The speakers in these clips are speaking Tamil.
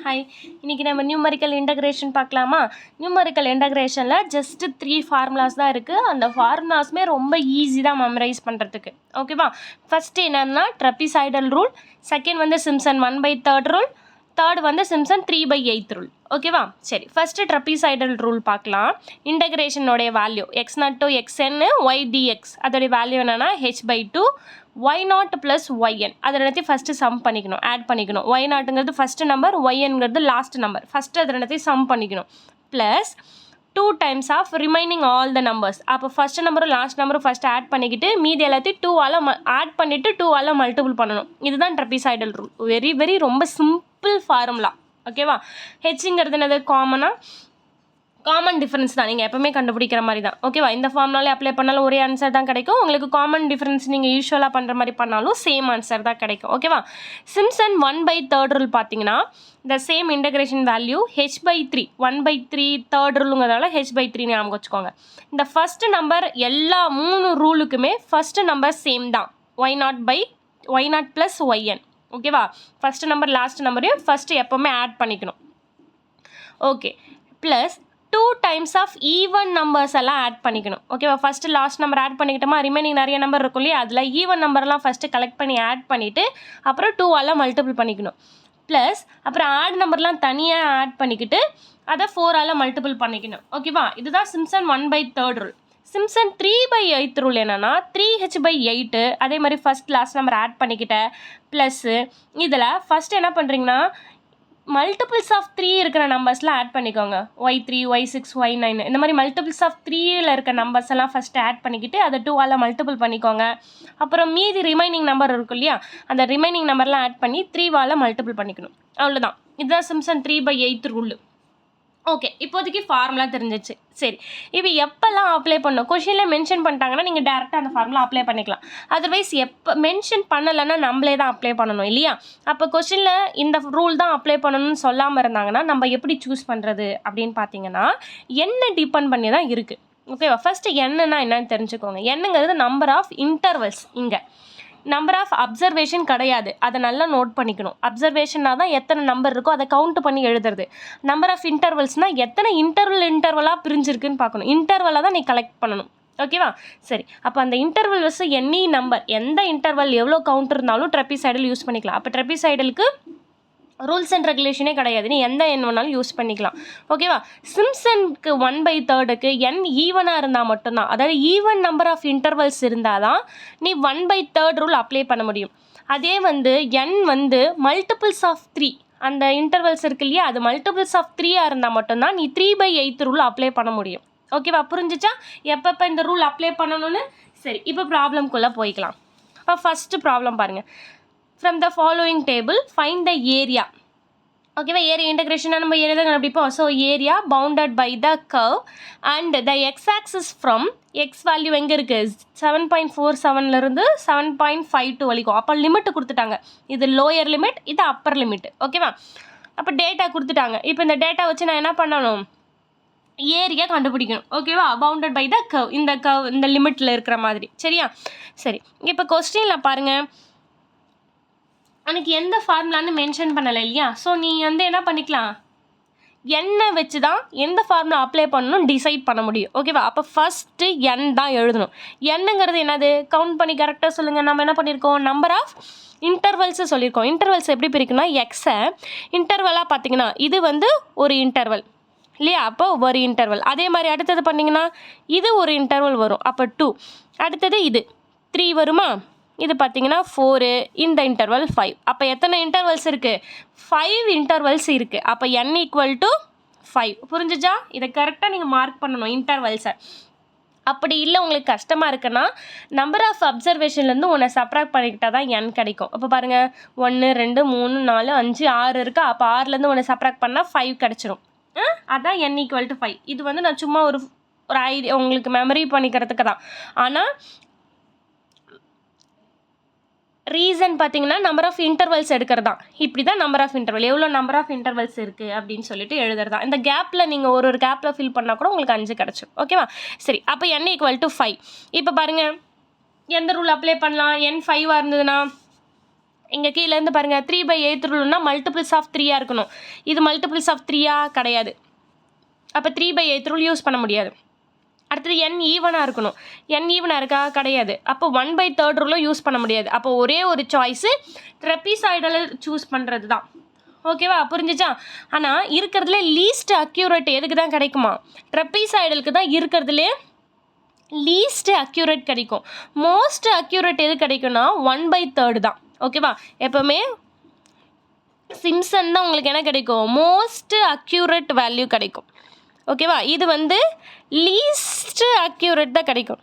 ஹாய், இன்றைக்கி நம்ம நியூமரிக்கல் இன்டகிரேஷன் பார்க்கலாமா? நியூமரிக்கல் இன்டகிரேஷனில் ஜஸ்ட்டு 3 ஃபார்முலாஸ் தான் இருக்குது. அந்த ஃபார்முலாஸுமே ரொம்ப ஈஸி தான் மெமரைஸ் பண்ணுறதுக்கு. ஓகேவா? ஃபஸ்ட்டு என்னென்னா ட்ரபிசைடல் ரூல், செகண்ட் வந்து சிம்சன் 1/3 ரூல், தேர்ட் வந்து சிம்சன் 3/8 ரூல். ஓகேவா? சரி, ஃபஸ்ட்டு ட்ரபிசைடல் ரூல் பார்க்கலாம். இன்டகிரேஷனோடைய value x0 to xn y dx, அதோடைய வேல்யூ என்னென்னா h/2 y0 + yn. அதை ரெண்டுத்தையும் ஃபஸ்ட்டு சம் பண்ணிக்கணும், ஆட் பண்ணிக்கணும். y0ங்கிறது ஃபஸ்ட்டு நம்பர், yன்ங்கிறது லாஸ்ட் நம்பர். ஃபஸ்ட்டு அதை ரெண்டுத்தையும் சம் பண்ணிக்கணும். Plus 2 times of remaining all the numbers. அப்போ ஃபஸ்ட்டு நம்பரும் லாஸ்ட் நம்பரும் ஃபஸ்ட்டு ஆட் பண்ணிக்கிட்டு மீதி எல்லாத்தையும் 2ஆல் ஆட் பண்ணிவிட்டு 2ஆல் மல்டிபிள் பண்ணணும். இதுதான் ட்ரபிசைடல் ரூல். வெரி ரொம்ப சிம்பிள் ஃபார்முலா. ஓகேவா? ஹெச்ங்கிறது என்னது? காமன் டிஃபரன்ஸ் தான். நீங்கள் எப்போவுமே கண்டுபிடிக்கிற மாதிரி தான். ஓகேவா? இந்த ஃபார்முலாலே அப்ளை பண்ணாலும் ஒரே ஆன்சர் தான் கிடைக்கும். உங்களுக்கு காமன் டிஃபரன்ஸ் நீங்கள் யூஸ்வலாக பண்ணுற மாதிரி பண்ணாலும் சேம் ஆன்சர் தான் கிடைக்கும். ஓகேவா? சிம்சன் 1/3 ரூல் பார்த்தீங்கன்னா இந்த same integration value h/3 1/3 third ரூலுங்கிறதால h/3 ஞாபகம் வச்சுக்கோங்க. இந்த ஃபஸ்ட்டு நம்பர் எல்லா 3 ரூலுக்குமே ஃபஸ்ட்டு நம்பர் சேம் தான், y0 + yn. ஓகேவா? ஃபஸ்ட்டு நம்பர் லாஸ்ட் நம்பரையும் ஃபஸ்ட்டு எப்போவுமே ஆட் பண்ணிக்கணும். Okay, plus 2 times of even numbers எல்லாம் ஆட் பண்ணிக்கணும். ஓகேவா? ஃபஸ்ட்டு லாஸ்ட் நம்பர் ஆட் பண்ணிக்கிட்டோமா, ரிமைனிங் நிறைய நம்பர் இருக்கும் இல்லையா, அதில் ஈவன் நம்பர்லாம் ஃபஸ்ட்டு கலெக்ட் பண்ணி ஆட் பண்ணிவிட்டு அப்புறம் 2ஆல் மல்டிபிள் பண்ணிக்கணும். ப்ளஸ் அப்புறம் ஆட் நம்பர்லாம் தனியாக ஆட் பண்ணிக்கிட்டு அதை 4ஆல் மல்டிபிள் பண்ணிக்கணும். ஓகேவா? இதுதான் சிம்சன் 1/3 ரூல். சிம்சன் 3/8 ரூல் என்னென்னா 3h/8, அதே மாதிரி ஃபஸ்ட் லாஸ்ட் நம்பர் ஆட் பண்ணிக்கிட்டேன். ப்ளஸ்ஸு இதில் ஃபஸ்ட்டு என்ன பண்ணுறீங்கன்னா மல்டிபிள்ஸ் ஆஃப் 3 இருக்கிற நம்பர்ஸ்லாம் ஆட் பண்ணிக்கோங்க. y3 y6 y9 இந்த மாதிரி மல்டிபிள்ஸ் ஆஃப் 3ல் இருக்க நம்பர்ஸ் எல்லாம் ஃபஸ்ட்டு ஆட் பண்ணிக்கிட்டு அதை 2ஆல் மல்டிபிள் பண்ணிக்கோங்க. அப்புறம் மீதி ரிமைனிங் நம்பர் இருக்கும் இல்லையா, அந்த ரிமைனிங் நம்பர்லாம் ஆட் பண்ணி 3ஆல் மல்டிபிள் பண்ணிக்கணும். அவ்வளோதான். இதுதான் சிம்சன் 3/8 ரூல். ஓகே, இப்போதைக்கு ஃபார்முலா தெரிஞ்சிச்சு. சரி, இப்போ எப்போல்லாம் அப்ளை பண்ணணும்? கொஷினில் மென்ஷன் பண்ணிட்டாங்கன்னா நீங்கள் டேரெக்டாக அந்த ஃபார்முலா அப்ளை பண்ணிக்கலாம். அதர்வைஸ் எப்போ மென்ஷன் பண்ணலைன்னா நம்மளே தான் அப்ளை பண்ணணும் இல்லையா? அப்போ கொஷினில் இந்த ரூல் தான் அப்ளை பண்ணணும்னு சொல்லாமல் இருந்தாங்கன்னா நம்ம எப்படி சூஸ் பண்ணுறது அப்படின்னு பார்த்தீங்கன்னா என்ன டிபெண்ட் பண்ணி தான் இருக்குது. ஓகேவா? ஃபஸ்ட்டு என்னன்னா என்னன்னு தெரிஞ்சுக்கோங்க. என்னங்கிறது நம்பர் ஆஃப் இன்டர்வல்ஸ். இங்கே நம்பர் ஆஃப் அப்சர்வேஷன் கிடையாது, அதை நல்லா நோட் பண்ணிக்கணும். அப்சர்வேஷன்னா தான் எத்தனை நம்பர் இருக்கோ அதை கவுண்ட் பண்ணி எழுதுறது. நம்பர் ஆஃப் இன்டர்வல்ஸ்னால் எத்தனை இன்டர்வலாக பிரிஞ்சிருக்குன்னு பார்க்கணும். இன்டர்வலாக தான் நீ கலெக்ட் பண்ணணும். ஓகேவா? சரி, அப்போ அந்த இன்டர்வல் வச்சு எனி நம்பர், எந்த இன்டர்வல் எவ்வளோ கவுண்ட் இருந்தாலும் ட்ரபிசைடல் யூஸ் பண்ணிக்கலாம். அப்போ ட்ரபிசைடலுக்கு ரூல்ஸ் அண்ட் ரெகுலேஷனே கிடையாது, நீ எந்த எண் வேணாலும் யூஸ் பண்ணிக்கலாம். ஓகேவா? சிம்சனுக்கு 1/3க்கு n ஈவனாக இருந்தால் மட்டும்தான், அதாவது ஈவன் நம்பர் ஆஃப் இன்டர்வல்ஸ் இருந்தால் தான் நீ 1/3 ரூல் அப்ளை பண்ண முடியும். அதே வந்து n வந்து மல்டிபிள்ஸ் ஆஃப் 3, அந்த இன்டர்வல்ஸ் இருக்கு இல்லையா, அது மல்டிபிள்ஸ் ஆஃப் 3ஆக இருந்தால் மட்டும்தான் நீ 3/8 ரூல் அப்ளை பண்ண முடியும். ஓகேவா? புரிஞ்சிச்சா எப்பப்போ இந்த ரூல் அப்ளை பண்ணணும்னு? சரி, இப்போ ப்ராப்ளம்குள்ளே போய்க்கலாம். இப்போ ஃபஸ்ட்டு ப்ராப்ளம் பாருங்கள். From the following table, find the area. ஓகேவா? ஏரியா இன்டகிரேஷனாக நம்ம ஏரியா தான் கண்டுபிடிப்போம். So area bounded by the curve and the x axis from x value எங்கே இருக்குது? 7.47லேருந்து 7.52 வரைக்கும். அப்போ லிமிட்டு கொடுத்துட்டாங்க. இது லோயர் லிமிட், இது அப்பர் லிமிட். ஓகேவா? அப்போ டேட்டா கொடுத்துட்டாங்க. இப்போ இந்த டேட்டா வச்சு நான் என்ன பண்ணணும்? ஏரியா கண்டுபிடிக்கணும். ஓகேவா? பவுண்டட் பை த கர்வ், இந்த லிமிட்டில் இருக்கிற மாதிரி. சரியா? சரி, இப்போ கொஸ்டினில் பாருங்கள், எனக்கு எந்த ஃபார்முலான்னு மென்ஷன் பண்ணலை இல்லையா? ஸோ நீ வந்து என்ன பண்ணிக்கலாம், என்ன வச்சு தான் எந்த ஃபார்முலா அப்ளை பண்ணணும் டிசைட் பண்ண முடியும். ஓகேவா? அப்போ ஃபஸ்ட்டு n தான் எழுதணும். என்னங்கிறது என்னது? கவுண்ட் பண்ணி கரெக்டாக சொல்லுங்கள். நம்ம என்ன பண்ணியிருக்கோம்? நம்பர் ஆஃப் இன்டர்வல்ஸு சொல்லியிருக்கோம். இன்டர்வல்ஸ் எப்படி பிரிக்கணும்னா, எக்ஸை இன்டர்வலாக பார்த்தீங்கன்னா இது வந்து ஒரு இன்டர்வல் இல்லையா, அப்போ ஒரு இன்டர்வல். அதே மாதிரி அடுத்தது பண்ணிங்கன்னா இது ஒரு இன்டர்வல் வரும், அப்போ 2. அடுத்தது இது 3 வருமா, இது பார்த்தீங்கன்னா 4, இந்த இன்டர்வல் 5. அப்போ எத்தனை இன்டர்வல்ஸ் இருக்குது? 5 இன்டர்வல்ஸ் இருக்குது. அப்போ n = 5. புரிஞ்சுச்சா? இதை கரெக்டாக நீங்கள் மார்க் பண்ணணும் இன்டர்வல்ஸை. அப்படி இல்லை உங்களுக்கு கஷ்டமாக இருக்குன்னா நம்பர் ஆஃப் அப்சர்வேஷன்லேருந்து உன்னை சப்ராக்ட் பண்ணிக்கிட்டால் தான் n கிடைக்கும். அப்போ பாருங்கள், 1 2 3 4 5 6 இருக்கா, அப்போ 6லேருந்து உன்னை சப்ராக்ட் பண்ணால் 5 கிடச்சிரும். அதான் n = 5. இது வந்து நான் சும்மா ஒரு ஐடியா உங்களுக்கு மெமரி பண்ணிக்கிறதுக்கு தான். ஆனால் ரீசன் பார்த்தீங்கன்னா நம்பர் ஆஃப் இன்டர்வல்ஸ் எடுக்கிறது தான். இப்படி தான் நம்பர் ஆஃப் இன்டர்வல், எவ்வளோ நம்பர் ஆஃப் இன்டர்வல்ஸ் இருக்குது அப்படின்னு சொல்லிட்டு எழுதுறது தான். இந்த கேப்பில் நீங்கள் ஒரு கேப்பில் ஃபில் பண்ணால் கூட உங்களுக்கு 5 கிடச்சிடும். ஓகேவா? சரி, அப்போ n = 5. இப்போ பாருங்கள், எந்த ரூல் அப்ளை பண்ணலாம்? n 5ஆக இருந்ததுன்னா இங்கே கீழேருந்து பாருங்கள் 3/8 ரூல்னா மல்டிபிள்ஸ் ஆஃப் 3 இருக்கணும். இது மல்டிபிள்ஸ் ஆஃப் 3 கிடையாது. அப்போ 3/8 ரூல் யூஸ் பண்ண முடியாது. அடுத்தது n ஈவனாக இருக்கணும். n ஈவனாக இருக்கா? கிடையாது. அப்போ 1/3 ரூலும் யூஸ் பண்ண முடியாது. அப்போ ஒரே ஒரு சாய்ஸு ட்ரெப்பிசாய்டல் சூஸ் பண்ணுறது தான். ஓகேவா? புரிஞ்சிச்சா? ஆனால் இருக்கிறதுலே லீஸ்ட் அக்யூரேட் எதுக்கு தான் கிடைக்குமா? ட்ரெப்பிசாய்டலுக்கு தான் இருக்கிறதுலே லீஸ்ட் அக்யூரேட் கிடைக்கும். மோஸ்ட் அக்யூரேட் எது கிடைக்கும்னா 1/3 தான். ஓகேவா? எப்போவுமே சிம்சன் தான் உங்களுக்கு என்ன கிடைக்கும்? மோஸ்ட் அக்யூரேட் வேல்யூ கிடைக்கும். ஓகேவா? இது வந்து லீஸ்ட் அக்யூரேட் தான் கிடைக்கும்.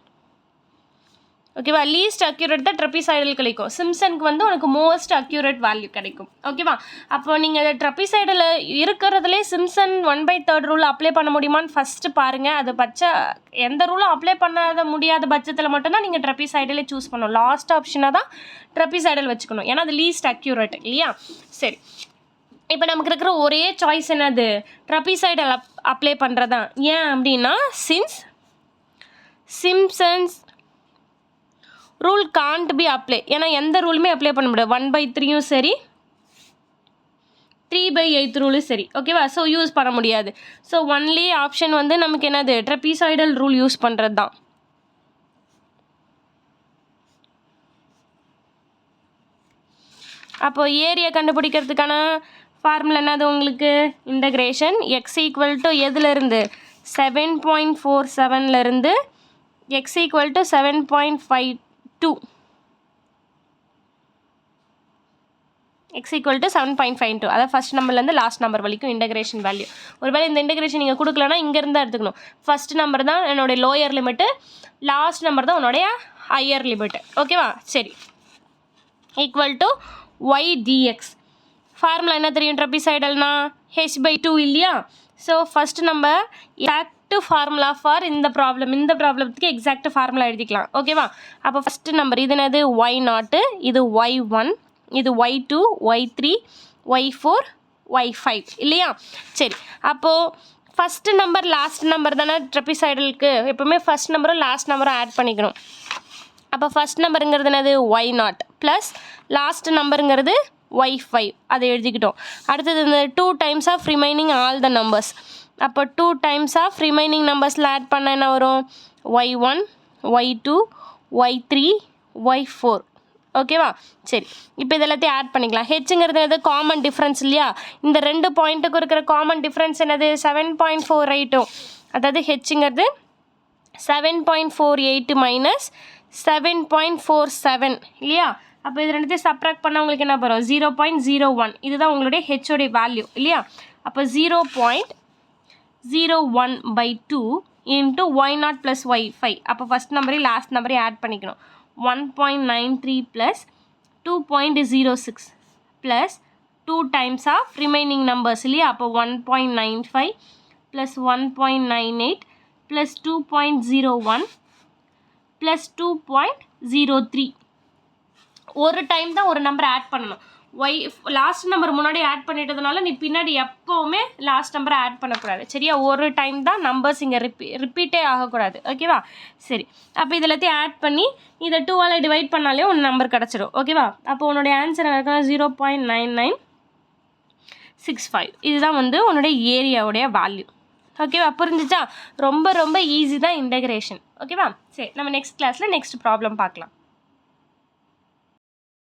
ஓகேவா? லீஸ்ட் அக்யூரேட் தான் ட்ரெப்பிசாய்டல் கிடைக்கும். சிம்சனுக்கு வந்து உனக்கு மோஸ்ட் அக்யூரேட் வேல்யூ கிடைக்கும். ஓகேவா? அப்போ நீங்கள் ட்ரெப்பிசாய்டில் இருக்கிறதுலே சிம்சன் 1/3 ரூல் அப்ளை பண்ண முடியுமான்னு ஃபஸ்ட்டு பாருங்கள். அது எந்த ரூலும் அப்ளை பண்ணாத முடியாத பட்சத்தில் மட்டும்தான் நீங்கள் ட்ரெப்பிசாய்டலே சூஸ் பண்ணணும். லாஸ்ட் ஆப்ஷனாக தான் ட்ரெப்பிசாய்டல் வச்சுக்கணும். ஏன்னா அது லீஸ்ட் அக்யூரேட் இல்லையா? சரி, இப்போ நமக்கு இருக்கிற ஒரே சாய்ஸ் என்னது? ட்ரெப்பிசாய்டல் அப்ளை பண்ணுறதான். ஏன் அப்படின்னா Simpson's rule can't be apply. ஏன்னா எந்த ரூலுமே அப்ளை பண்ண முடியாது. 1/3யும் சரி 3/8 ரூலும் சரி. ஓகேவா? ஸோ யூஸ் பண்ண முடியாது. ஸோ ஒன்லி ஆப்ஷன் வந்து நமக்கு என்னது? ட்ரெப்பிசாய்டல் ரூல் யூஸ் பண்ணுறது தான். அப்போ ஏரியா கண்டுபிடிக்கிறதுக்கான ஃபார்முலா என்னது உங்களுக்கு? இன்டகிரேஷன் x = எதுலேருந்து? 7.47லேருந்து x = 7.52. x = 7.52. அதாவது ஃபஸ்ட் நம்பர்லேருந்து லாஸ்ட் நம்பர் வரைக்கும் இன்டகிரேஷன் வேல்யூ. ஒருவேளை இந்த இன்டகிரேஷன் நீங்கள் கொடுக்கலன்னா இங்கேருந்து தான் எடுத்துக்கணும். ஃபஸ்ட் நம்பர் தான் என்னுடைய லோயர் லிமிட்டு, லாஸ்ட் நம்பர் தான் உன்னுடைய ஹையர் லிமிட்டு. ஓகேவா? சரி, = y dx. ஃபார்முலா என்ன தெரியும்? ட்ரெப்பிசாய்டல்னா h/2 இல்லையா? ஸோ ஃபஸ்ட் நம்ம எக்ஸாக்ட் ஃபார்முலா ஃபார் இந்த ப்ராப்ளத்துக்கு எக்ஸாக்ட் ஃபார்முலா எழுதிக்கலாம். ஓகேவா? அப்போ ஃபஸ்ட்டு நம்பர் இது என்னது? y0, இது y1, இது y2, y3, y4, y5 இல்லையா? சரி, அப்போது ஃபஸ்ட்டு நம்பர் லாஸ்ட் நம்பர் தானே ட்ரெப்பிசாய்டலுக்கு. எப்போவுமே ஃபஸ்ட் நம்பரும் லாஸ்ட் நம்பரும் ஆட் பண்ணிக்கணும். அப்போ ஃபஸ்ட் நம்பருங்கிறது என்னது? y0 plus last நம்பருங்கிறது y5. அதை எழுதிக்கிட்டோம். அடுத்தது இந்த 2 times of remaining all the numbers. அப்போ 2 டைம்ஸ் ஆஃப் ரிமைனிங் நம்பர்ஸில் ஆட் பண்ண என்ன வரும்? y1, y2, y3, y4. ஓகேவா? சரி, இப்போ இது எல்லாத்தையும் ஆட் பண்ணிக்கலாம். ஹெச்ங்கிறது என்னது? காமன் டிஃப்ரென்ஸ் இல்லையா? இந்த 2 பாயிண்ட்டுக்கு இருக்கிற காமன் டிஃப்ரென்ஸ் என்னது? 7.48. அதாவது ஹெச்ங்கிறது 7.48 மைனஸ் 7.47 இல்லையா? அப்போ இது ரெண்டுத்தையும் சப்ராக்ட் பண்ணால் உங்களுக்கு என்ன வரும்? 0.01. இதுதான் உங்களுடைய ஹெச்சோடைய வேல்யூ இல்லையா? அப்போ 0.01/2 இன்ட்டு y0 ப்ளஸ் y5. அப்போ ஃபஸ்ட் நம்பரையும் லாஸ்ட் நம்பரையும் ஆட் பண்ணிக்கணும். 1.93 plus 2.06 plus 2 times of remaining numbers இல்லையா? அப்போ 1.95 ப்ளஸ் 1.98 ப்ளஸ் 2.01 ப்ளஸ் 2.03. ஒரு டைம் தான் ஒரு நம்பர் ஆட் பண்ணணும். லாஸ்ட் நம்பர் முன்னாடி ஆட் பண்ணிட்டதுனால நீ பின்னாடி எப்போவுமே லாஸ்ட் நம்பரை ஆட் பண்ணக்கூடாது. சரியா? ஒரு டைம் தான் நம்பர்ஸ் இங்கே ரிப்பீட்டே ஆகக்கூடாது. ஓகேவா? சரி, அப்போ இது எல்லாத்தையும் ஆட் பண்ணி இதை 2ஆல் டிவைட் பண்ணாலே ஒரு நம்பர் கிடச்சிடும். ஓகேவா? அப்போ உன்னுடைய ஆன்சர் என்ன? 0.9965. இதுதான் வந்து உன்னுடைய ஏரியாவுடைய வேல்யூ. ஓகேவா? புரிஞ்சிச்சா? ரொம்ப ரொம்ப ஈஸி தான் இன்டகிரேஷன். ஓகேவா? சரி, நம்ம நெக்ஸ்ட் கிளாஸில் நெக்ஸ்ட் ப்ராப்ளம் பார்க்கலாம்.